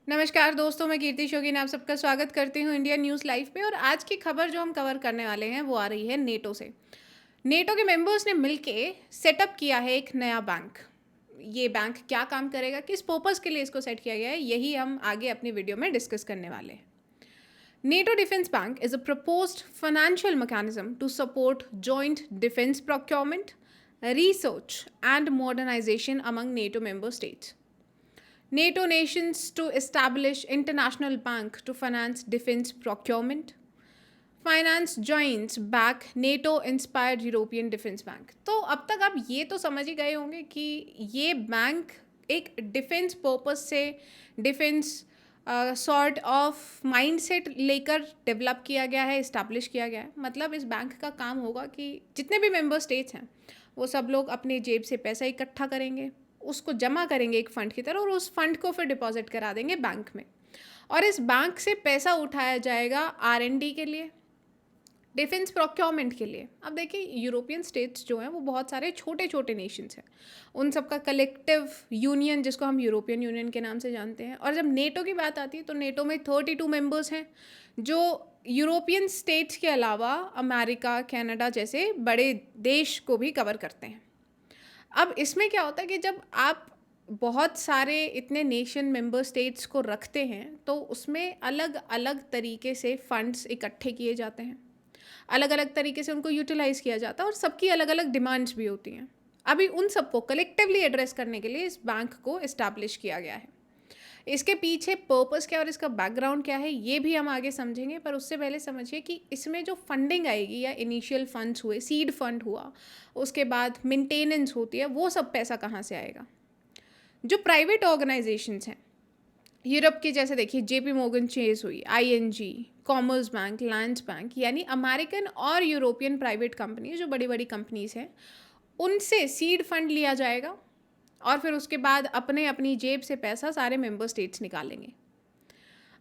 नमस्कार दोस्तों, मैं कीर्ति शोकीन आप सबका स्वागत करती हूँ इंडिया न्यूज़ लाइव पे। और आज की खबर जो हम कवर करने वाले हैं वो आ रही है नेटो से। नेटो के मेंबर्स ने मिलके सेटअप किया है एक नया बैंक। ये बैंक क्या काम करेगा, किस पर्पस के लिए इसको सेट किया गया है, यही हम आगे अपनी वीडियो में डिस्कस करने वाले हैं। NATO Defense Bank is a proposed financial mechanism to support joint defense procurement, research, and modernization among NATO member states. NATO nations to establish international bank to finance defense procurement. Finance joins back NATO inspired European defence bank. तो अब तक आप ये तो समझ ही गए होंगे कि ये बैंक एक डिफेंस पर्पस से डिफेंस सॉर्ट ऑफ माइंडसेट लेकर डेवलप किया गया है, इस्टेब्लिश किया गया है। मतलब इस बैंक का काम होगा कि जितने भी मेंबर स्टेट्स हैं वो सब लोग अपने जेब से पैसा इकट्ठा करेंगे, उसको जमा करेंगे एक फ़ंड की तरह और उस फंड को फिर डिपॉजिट करा देंगे बैंक में। और इस बैंक से पैसा उठाया जाएगा R&D के लिए, डिफेंस प्रोक्योरमेंट के लिए। अब देखिए यूरोपियन स्टेट्स जो हैं वो बहुत सारे छोटे छोटे नेशंस हैं, उन सबका कलेक्टिव यूनियन जिसको हम यूरोपियन यूनियन के नाम से जानते हैं। और जब नेटो की बात आती है तो नेटो में 32 मेंबर्स हैं जो यूरोपियन स्टेट्स के अलावा अमेरिका, कनाडा जैसे बड़े देश को भी कवर करते हैं। अब इसमें क्या होता है कि जब आप बहुत सारे इतने नेशन मेंबर स्टेट्स को रखते हैं तो उसमें अलग अलग तरीके से फंड्स इकट्ठे किए जाते हैं, अलग अलग तरीके से उनको यूटिलाइज किया जाता है और सबकी अलग अलग डिमांड्स भी होती हैं। अभी उन सबको कलेक्टिवली एड्रेस करने के लिए इस बैंक को इस्टेब्लिश किया गया है। इसके पीछे पर्पस क्या और इसका बैकग्राउंड क्या है ये भी हम आगे समझेंगे, पर उससे पहले समझिए कि इसमें जो फंडिंग आएगी या इनिशियल फंड्स हुए, सीड फंड हुआ, उसके बाद मेंटेनेंस होती है, वो सब पैसा कहाँ से आएगा। जो प्राइवेट ऑर्गेनाइजेशंस हैं यूरोप की, जैसे देखिए जेपी मोर्गन चेज हुई, ING, commerce bank, Lands bank, यानी अमेरिकन और यूरोपियन प्राइवेट कंपनी जो बड़ी बड़ी कंपनीज हैं, उनसे सीड फंड लिया जाएगा और फिर उसके बाद अपने अपनी जेब से पैसा सारे मेंबर स्टेट्स निकालेंगे।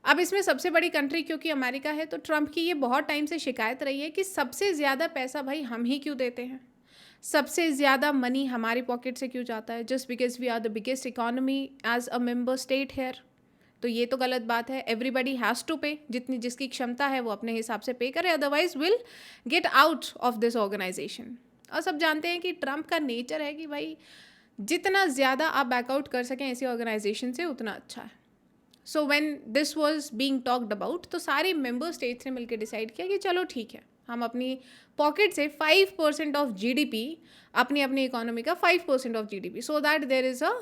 अब इसमें सबसे बड़ी कंट्री क्योंकि अमेरिका है, तो ट्रंप की ये बहुत टाइम से शिकायत रही है कि सबसे ज़्यादा पैसा भाई हम ही क्यों देते हैं, सबसे ज़्यादा मनी हमारी पॉकेट से क्यों जाता है, just because we are the biggest economy as a member state here. तो ये तो गलत बात है। एवरीबडी हैज़ टू पे, जितनी जिसकी क्षमता है वो अपने हिसाब से पे करे, otherwise will get out of this organisation. और सब जानते हैं कि ट्रंप का नेचर है कि भाई जितना ज़्यादा आप बैकआउट कर सकें ऐसी ऑर्गेनाइजेशन से उतना अच्छा है। So when this was being talked about तो सारे मेंबर स्टेट्स ने मिलकर डिसाइड किया कि चलो ठीक है, हम अपनी पॉकेट से 5% ऑफ जीडीपी, अपनी अपनी इकोनॉमी का 5% of GDP, so that there is a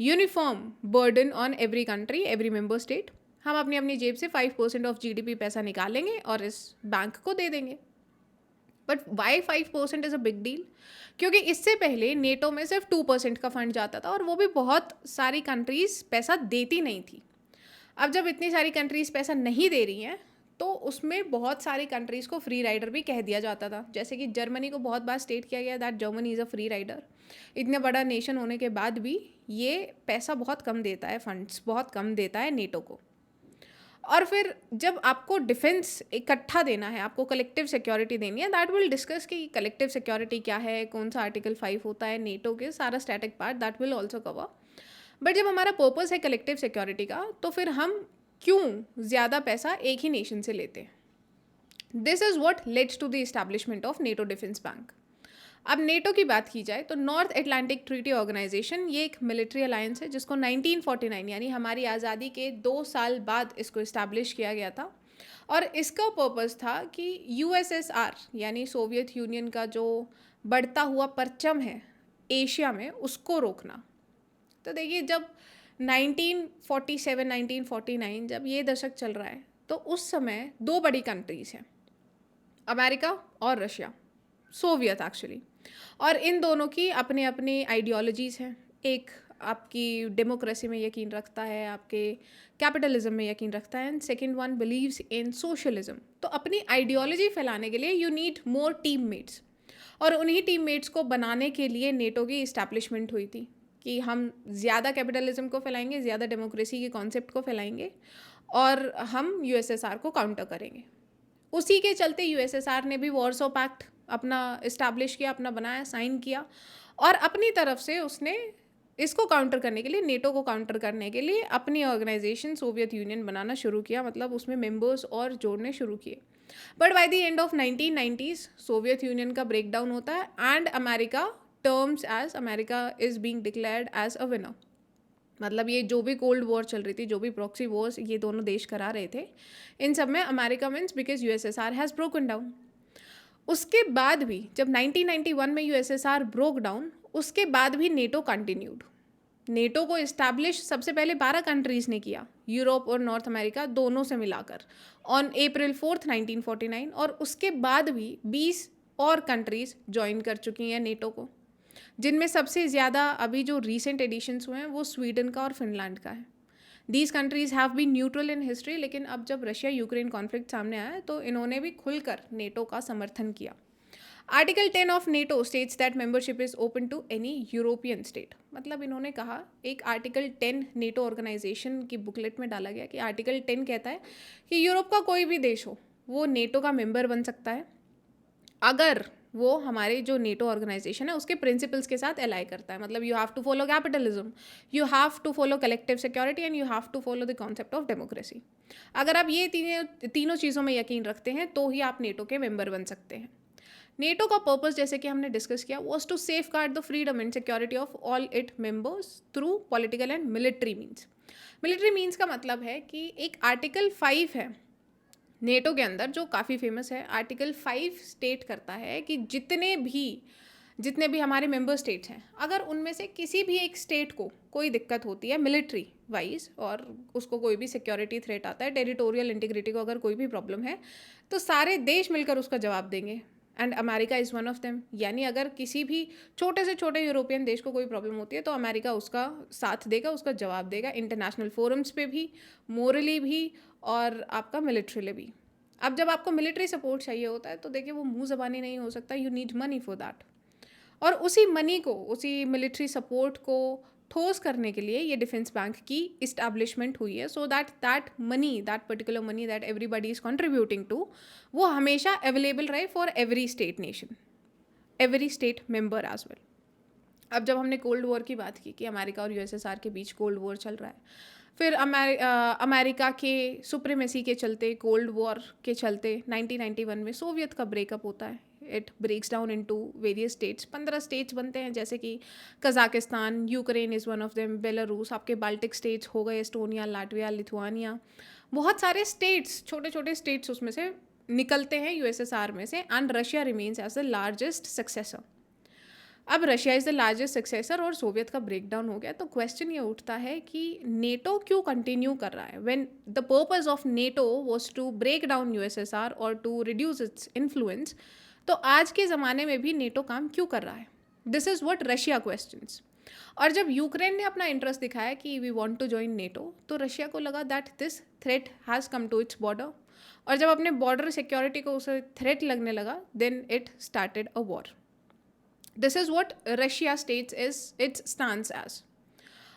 uniform burden on every country, every member state, हम अपनी अपनी जेब से 5% ऑफ जीडीपी पैसा निकालेंगे और इस बैंक को दे देंगे। But why 5% is a big deal, क्योंकि इससे पहले नेटो में सिर्फ 2% का फंड जाता था और वो भी बहुत सारी कंट्रीज़ पैसा देती नहीं थी। अब जब इतनी सारी कंट्रीज़ पैसा नहीं दे रही हैं तो उसमें बहुत सारी कंट्रीज़ को फ्री राइडर भी कह दिया जाता था। जैसे कि जर्मनी को बहुत बार स्टेट किया गया that Germany is a free rider. इतने बड़ा नेशन होने के बाद भी ये पैसा बहुत कम देता है, फंड्स बहुत कम देता है नेटो को। और फिर जब आपको डिफेंस इकट्ठा देना है, आपको कलेक्टिव सिक्योरिटी देनी है, दैट विल डिस्कस कि कलेक्टिव सिक्योरिटी क्या है, कौन सा आर्टिकल 5 होता है नेटो के, सारा static part that will also cover. But जब हमारा पर्पस है कलेक्टिव सिक्योरिटी का तो फिर हम क्यों ज़्यादा पैसा एक ही नेशन से लेते हैं। This is what leads to the establishment of NATO defence bank. अब नेटो की बात की जाए तो नॉर्थ एटलांटिक ट्रीटी ऑर्गेनाइजेशन ये एक मिलिट्री अलायंस है जिसको 1949 यानी हमारी आज़ादी के 2 साल बाद इसको इस्टेब्लिश किया गया था। और इसका पर्पस था कि यूएसएसआर यानी सोवियत यूनियन का जो बढ़ता हुआ परचम है एशिया में उसको रोकना। तो देखिए जब 1947 1949 जब ये दशक चल रहा है तो उस समय 2 बड़ी कंट्रीज़ हैं, अमेरिका और रशिया, सोवियत एक्चुअली। और इन दोनों की अपने अपने आइडियोलॉजीज़ हैं। एक आपकी डेमोक्रेसी में यकीन रखता है, आपके कैपिटलिज्म में यकीन रखता है, and second one believes in socialism. तो अपनी आइडियोलॉजी फैलाने के लिए यू नीड मोर टीममेट्स, और उन्हीं टीममेट्स को बनाने के लिए नेटो की इस्टेब्लिशमेंट हुई थी कि हम ज़्यादा कैपिटलिज्म को फैलाएंगे, ज़्यादा डेमोक्रेसी के कॉन्सेप्ट को फैलाएंगे और हम यूएसएसआर को काउंटर करेंगे। उसी के चलते यूएसएसआर ने भी वॉर्सो पैक्ट अपना इस्टेब्लिश किया, अपना बनाया, साइन किया, और अपनी तरफ से उसने इसको काउंटर करने के लिए, नेटो को काउंटर करने के लिए अपनी ऑर्गेनाइजेशन सोवियत यूनियन बनाना शुरू किया, मतलब उसमें मेंबर्स और जोड़ने शुरू किए। But by the end of 1990s Soviet Union का ब्रेक डाउन होता है and America terms as America is being declared as a winner. मतलब ये जो भी कोल्ड वॉर चल रही थी, जो भी प्रॉक्सी वॉर्स ये दोनों देश करा रहे थे, इन सब में America wins because USSR has broken down. उसके बाद भी जब 1991 में यूएसएसआर ब्रोक डाउन, उसके बाद भी नेटो कंटिन्यूड। नेटो को इस्टेब्लिश सबसे पहले 12 कंट्रीज़ ने किया, यूरोप और नॉर्थ अमेरिका दोनों से मिलाकर, ऑन April 4, 1949, और उसके बाद भी 20 और कंट्रीज़ ज्वाइन कर चुकी हैं नेटो को, जिनमें सबसे ज़्यादा अभी जो रीसेंट एडिशंस हुए हैं वो स्वीडन का और फिनलैंड का है। These countries have been neutral in history, लेकिन अब जब रशिया यूक्रेन कॉन्फ्लिक्ट सामने आया तो इन्होंने भी खुलकर नेटो का समर्थन किया। Article 10 of NATO states that membership is open to any European state. मतलब इन्होंने कहा, एक आर्टिकल 10 नेटो ऑर्गेनाइजेशन की बुकलेट में डाला गया कि आर्टिकल 10 कहता है कि यूरोप का कोई भी देश हो वो नेटो का मेंबर बन सकता है अगर वो हमारे जो नेटो ऑर्गेनाइजेशन है उसके प्रिंसिपल्स के साथ अलाई करता है। मतलब you have to follow capitalism, you have to follow collective security and you have to follow the concept of democracy. अगर आप ये तीनों चीज़ों में यकीन रखते हैं तो ही आप नेटो के मेंबर बन सकते हैं। नेटो का पर्पस, जैसे कि हमने डिस्कस किया, was to safeguard the freedom and security of all it members through political and military means. Military means का मतलब है कि एक आर्टिकल 5 है नेटो के अंदर जो काफ़ी फेमस है। आर्टिकल 5 स्टेट करता है कि जितने भी हमारे मेंबर स्टेट्स हैं, अगर उनमें से किसी भी एक स्टेट को कोई दिक्कत होती है मिलिट्री वाइज, और उसको कोई भी सिक्योरिटी थ्रेट आता है, टेरिटोरियल इंटीग्रिटी को अगर कोई भी प्रॉब्लम है, तो सारे देश मिलकर उसका जवाब देंगे and America is one of them. यानी अगर किसी भी छोटे से छोटे यूरोपियन देश को कोई प्रॉब्लम होती है तो अमेरिका उसका साथ देगा, उसका जवाब देगा, इंटरनेशनल फोरम्स पे भी, मोरली भी, और आपका मिलिट्रीली भी। अब जब आपको मिलिट्री सपोर्ट चाहिए होता है तो देखिए वो मुंह ज़बानी नहीं हो सकता, you need money for that. और उसी मनी को, उसी मिलिट्री सपोर्ट को ठोस करने के लिए ये डिफेंस बैंक की इस्टेब्लिशमेंट हुई है, so that money, that particular money that everybody is contributing to, वो हमेशा अवेलेबल रहे for every state nation, every state member as well. अब जब हमने कोल्ड वॉर की बात की कि अमेरिका और यूएसएसआर के बीच कोल्ड वॉर चल रहा है, फिर अमेरिका के सुप्रीमेसी के चलते, कोल्ड वॉर के चलते 1991 में सोवियत का ब्रेकअप होता है। It breaks down into various states, 15 states बनते हैं, जैसे कि Kazakhstan, Ukraine is one of them, Belarus, आपके बाल्टिक स्टेट्स हो गए, एस्टोनिया, लाटविया, लिथुआनिया, बहुत सारे स्टेट्स, छोटे छोटे स्टेट्स उसमें से निकलते हैं यूएसएसआर में से, and Russia remains as the largest successor. अब Russia is the largest successor और सोवियत का ब्रेक डाउन हो गया, तो क्वेश्चन ये उठता है कि नेटो क्यों कंटिन्यू कर रहा है when the purpose of NATO was to break down USSR और टू रिड्यूस इट्स इन्फ्लुएंस। तो आज के ज़माने में भी नेटो काम क्यों कर रहा है? This is what Russia questions. और जब यूक्रेन ने अपना इंटरेस्ट दिखाया कि we want to join NATO, तो रशिया को लगा that this threat has come to its border, और जब अपने बॉर्डर सिक्योरिटी को उसे थ्रेट लगने लगा, then it started a war. This is what Russia states is its stance as.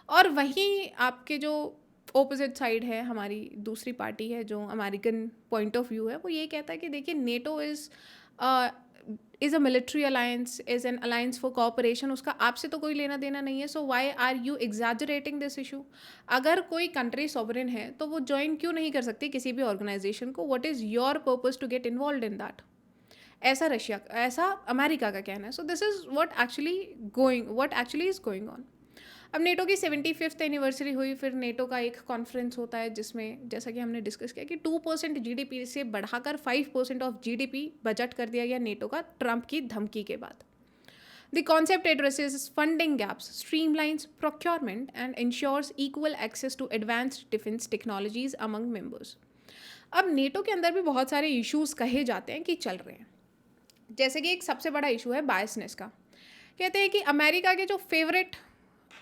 और वहीं आपके जो ऑपोजिट साइड है, हमारी दूसरी पार्टी है, जो अमेरिकन पॉइंट ऑफ व्यू है, वो ये कहता है कि देखिए NATO is a military alliance, is an alliance for cooperation, उसका आपसे तो कोई लेना देना नहीं है, so why are you exaggerating this issue. अगर कोई कंट्री सॉवरेन है तो वो ज्वाइन क्यों नहीं कर सकती किसी भी ऑर्गेनाइजेशन को? What is your purpose to get involve in that? ऐसा अमेरिका का कहना है। So this is what actually is going on. अब नेटो की 75th एनिवर्सरी हुई, फिर नेटो का एक कॉन्फ्रेंस होता है जिसमें, जैसा कि हमने डिस्कस किया, कि 2% जीडीपी से बढ़ाकर 5% ऑफ जीडीपी बजट कर दिया गया नेटो का, ट्रंप की धमकी के बाद। The concept addresses funding gaps, streamlines procurement and ensures equal access to advanced defence technologies among members. अब नेटो के अंदर भी बहुत सारे इश्यूज कहे जाते हैं कि चल रहे हैं, जैसे कि एक सबसे बड़ा इशू है बायसनेस का। कहते हैं कि अमेरिका के जो फेवरेट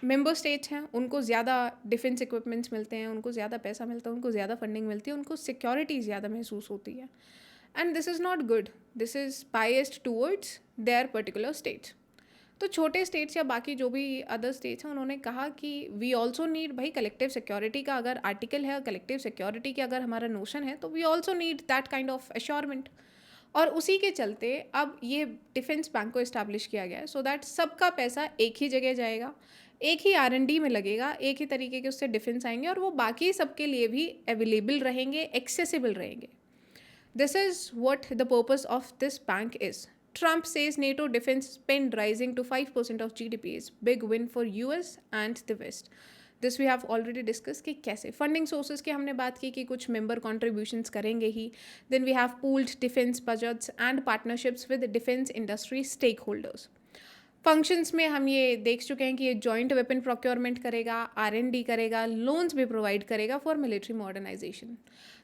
मेंबर स्टेट्स हैं उनको ज़्यादा डिफेंस इक्विपमेंट्स मिलते हैं, उनको ज़्यादा पैसा मिलता है, उनको ज़्यादा फंडिंग मिलती है, उनको सिक्योरिटी ज़्यादा महसूस होती है, and this is not good, this is biased towards their particular states. तो छोटे स्टेट्स या बाकी जो भी अदर स्टेट्स हैं, उन्होंने कहा कि वी ऑल्सो नीड, भाई कलेक्टिव सिक्योरिटी का अगर आर्टिकल है, कलेक्टिव सिक्योरिटी की अगर हमारा नोशन है, तो we also need that kind of assurance. और उसी के चलते अब ये डिफेंस बैंक को इस्टेब्लिश किया गया है, सो दैट सबका पैसा एक ही जगह जाएगा, एक ही R&D में लगेगा, एक ही तरीके के उससे डिफेंस आएंगे और वो बाकी सबके लिए भी अवेलेबल रहेंगे, एक्सेसिबल रहेंगे. This is what the purpose of this bank is. Trump says NATO defense spend rising to 5% of GDP is big win for US and the West. This we have already discussed कि कैसे funding sources की हमने बात की कि कुछ member contributions करेंगे ही. Then we have pooled defence budgets and partnerships with defence industry stakeholders. Functions में हम ये देख चुके हैं कि ये जॉइंट वेपन प्रोक्योरमेंट करेगा, R&D करेगा, लोन्स भी प्रोवाइड करेगा फॉर मिलिट्री मॉडर्नाइजेशन.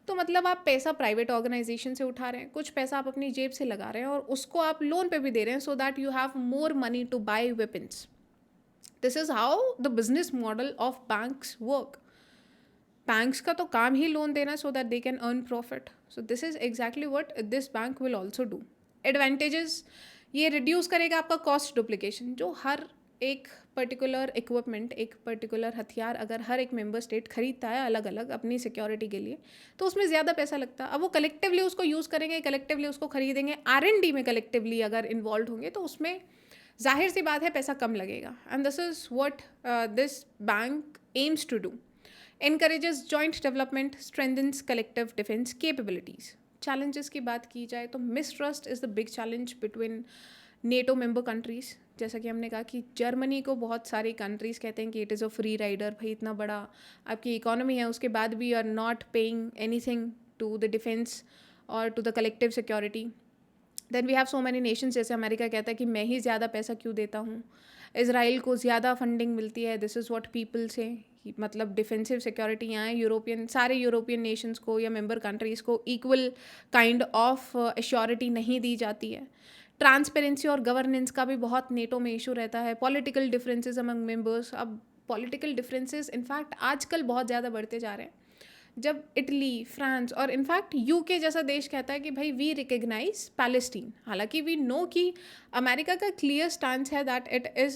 तो मतलब आप पैसा प्राइवेट ऑर्गेनाइजेशन से उठा रहे हैं, कुछ पैसा आप अपनी जेब से लगा रहे हैं और उसको आप लोन पे भी दे रहे हैं so that you have more money to buy weapons. This is how the business model of banks work. Banks का तो काम ही लोन देना so that they can earn profit. So this is exactly what this bank will also do. Advantages, ये reduce करेगा आपका cost duplication. जो हर एक पर्टिकुलर इक्विपमेंट, एक पर्टिकुलर हथियार अगर हर एक मेंबर स्टेट खरीदता है अलग अलग अपनी सिक्योरिटी के लिए, तो उसमें ज़्यादा पैसा लगता है. अब वो कलेक्टिवली उसको यूज़ करेंगे, कलेक्टिवली उसको खरीदेंगे, R&D में कलेक्टिवली अगर इन्वॉल्व होंगे तो उसमें जाहिर सी बात है पैसा कम लगेगा. And this is what this bank aims to do. encourages joint development, strengthens collective defense capabilities. Challenges की बात की जाए तो mistrust is the big challenge between NATO member countries. जैसा कि हमने कहा कि जर्मनी को बहुत सारी कंट्रीज़ कहते हैं कि it is a free rider. भाई इतना बड़ा आपकी इकोनॉमी है, उसके बाद भी you are not paying anything to the defence और to the collective security. Then we have so many nations, जैसे अमेरिका कहता है कि मैं ही ज़्यादा पैसा क्यों देता हूँ, इसराइल को ज़्यादा फंडिंग मिलती है. दिस इज़ व्हाट पीपल से, मतलब डिफेंसिव सिक्योरिटी यहाँ है. यूरोपियन, सारे यूरोपियन नेशंस को या मेंबर कंट्रीज़ को इक्वल काइंड ऑफ एश्योरिटी नहीं दी जाती है. ट्रांसपेरेंसी और गवर्नेंस का भी बहुत नेटो में इशू रहता है. पॉलिटिकल डिफरेंसेस अमंग मेंबर्स, अब पॉलिटिकल डिफरेंसेस इनफैक्ट आजकल बहुत ज़्यादा बढ़ते जा रहे हैं. जब इटली, फ्रांस और इनफैक्ट यूके जैसा देश कहता है कि भाई वी रिकग्नाइज पैलेस्टीन, हालांकि वी नो कि अमेरिका का क्लियर स्टैंड है that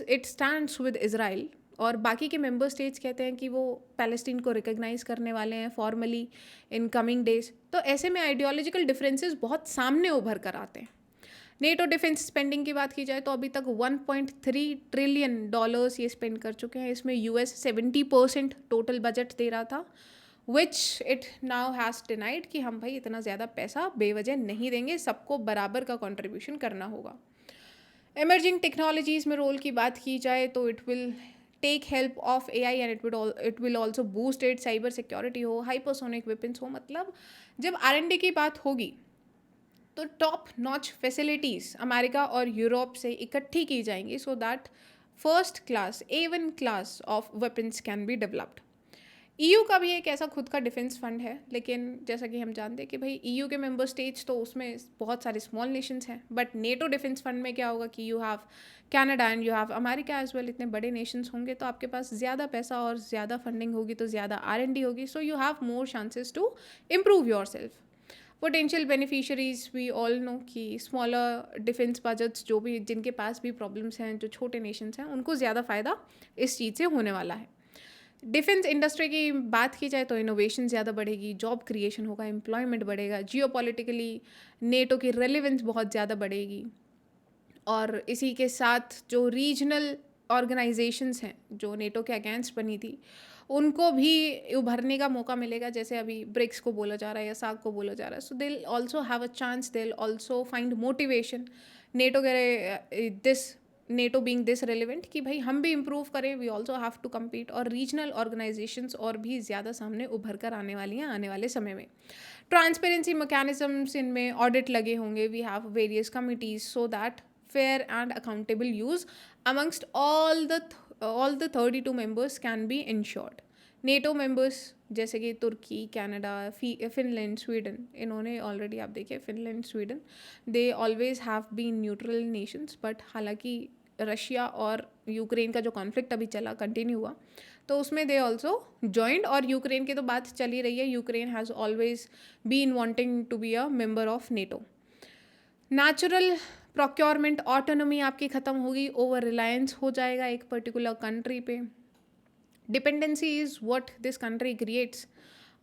it stands with Israel, और बाकी के मेंबर स्टेट्स कहते हैं कि वो पैलेस्टीन को रिकग्नाइज करने वाले हैं फॉर्मली इन कमिंग डेज. तो ऐसे में आइडियोलॉजिकल डिफरेंसेस बहुत सामने उभर कर आते हैं. नेटो डिफेंस स्पेंडिंग की बात की जाए तो अभी तक $1.3 ट्रिलियन ये स्पेंड कर चुके हैं. इसमें US 70% टोटल बजट दे रहा था, which it now has denied कि हम भाई इतना ज़्यादा पैसा बेवजह नहीं देंगे, सबको बराबर का कंट्रीब्यूशन करना होगा. इमर्जिंग टेक्नोलॉजीज़ में रोल की बात की जाए तो it will take help of AI and it will also boost it. Cyber security हो, हाइपरसोनिक वेपन्स हो, मतलब जब R&D की बात होगी तो टॉप नॉच फैसिलिटीज़ अमेरिका और यूरोप से इकट्ठी की जाएंगी so that first class A1 class of weapons can be developed. EU का भी एक ऐसा खुद का डिफेंस फंड है, लेकिन जैसा कि हम जानते हैं कि भाई EU के मेंबर स्टेट्स तो उसमें बहुत सारे स्मॉल नेशंस हैं. बट नेटो डिफेंस फंड में क्या होगा कि you have Canada and you have America as well. इतने बड़े नेशंस होंगे तो आपके पास ज़्यादा पैसा और ज़्यादा फंडिंग होगी तो ज़्यादा R&D होगी. So you have more chances to improve your self. Potential beneficiaries we all know कि स्मॉलर डिफेंस बजट्स जो भी जिनके पास भी प्रॉब्लम्स हैं, जो छोटे नेशंस हैं, उनको ज़्यादा फ़ायदा इस चीज़ से होने वाला है. डिफेंस इंडस्ट्री की बात की जाए तो इनोवेशन ज़्यादा बढ़ेगी, जॉब क्रिएशन होगा, एम्प्लॉयमेंट बढ़ेगा, जियोपॉलिटिकली नेटो की रेलेवेंस बहुत ज़्यादा बढ़ेगी. और इसी के साथ जो रीजनल ऑर्गेनाइजेशंस हैं जो नेटो के अगेंस्ट बनी थी, उनको भी उभरने का मौका मिलेगा. जैसे अभी ब्रिक्स को बोला जा रहा है या सार्क को बोला जा रहा है. So they also have a chance, they also find motivation NATO के this NATO being this relevant कि भाई हम भी इम्प्रूव करें, we also have to compete. और रीजनल ऑर्गेनाइजेशंस और भी ज़्यादा सामने उभर कर आने वाली हैं आने वाले समय में. ट्रांसपेरेंसी मैकेनिज्म्स, इनमें ऑडिट लगे होंगे. We have various committees so that fair and accountable use amongst all the 32 members can be ensured. NATO members जैसे कि तुर्की, कनाडा, फिनलैंड, स्वीडन, इन्होंने ऑलरेडी आप देखिए Finland, Sweden, they always have been neutral nations. But हालांकि Russia और Ukraine का जो कॉन्फ्लिक्ट अभी चला, कंटिन्यू हुआ, तो उसमें दे ऑल्सो जॉइंड. और यूक्रेन की तो बात चल ही रही है. Ukraine has always been wanting to be a member of NATO. Natural procurement autonomy आपकी ख़त्म होगी, ओवर रिलायंस हो जाएगा एक पर्टिकुलर कंट्री पे. Dependency is what this country creates.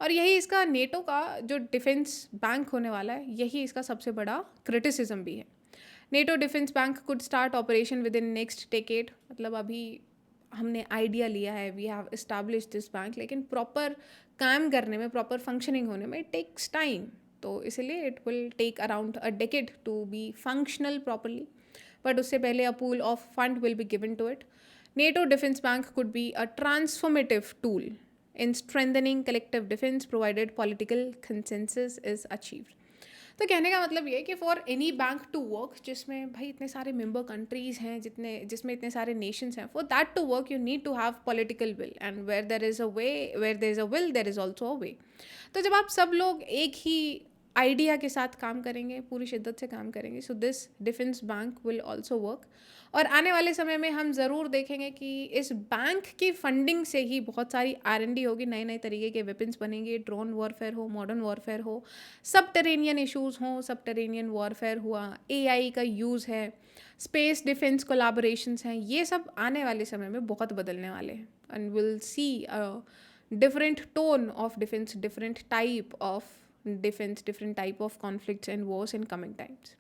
और यही इसका नेटो का जो डिफेंस बैंक होने वाला है, यही इसका सबसे बड़ा क्रिटिसिज्म भी है. NATO defence bank could start operation within next decade. मतलब अभी हमने आइडिया लिया है, we have establish this bank, लेकिन प्रॉपर काम करने में, प्रॉपर फंक्शनिंग होने में इट टेक्स टाइम। तो इसलिए it will take around a decade to be functional properly, but उससे पहले a pool of fund will be given to it. NATO Defense Bank could be a transformative tool in strengthening collective defense provided political consensus is achieved. तो कहने का मतलब ये है कि for any bank to work, जिसमें भाई इतने सारे मेंबर कंट्रीज हैं, जिसमें इतने सारे नेशंस हैं, for that to work you need to have political will, and where there is a way, where there is a will there is also a way. तो जब आप सब लोग एक ही आइडिया के साथ काम करेंगे, पूरी शिद्दत से काम करेंगे, so this defence bank will also work. और आने वाले समय में हम ज़रूर देखेंगे कि इस बैंक की फंडिंग से ही बहुत सारी R&D होगी, नए नए तरीके के वेपन्स बनेंगे, ड्रोन वॉरफेयर हो, मॉडर्न वॉरफेयर हो, सबटेरेनियन इश्यूज़ हों, सबटेरेनियन वॉरफेयर हुआ, AI का यूज़ है, स्पेस डिफेंस कोलाबोरेशंस हैं, ये सब आने वाले समय में बहुत बदलने वाले हैं, and will see different tone of defence, different type of defence, different type of conflicts and Wars in coming times.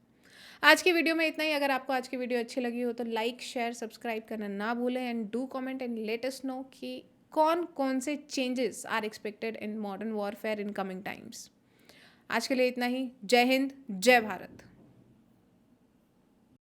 आज की वीडियो में इतना ही। अगर आपको आज की वीडियो अच्छी लगी हो तो लाइक, शेयर, सब्सक्राइब करना ना भूलें, and do comment and let us know कि कौन कौन से changes are expected in modern warfare in coming times. आज के लिए इतना ही। जय हिंद, जय भारत।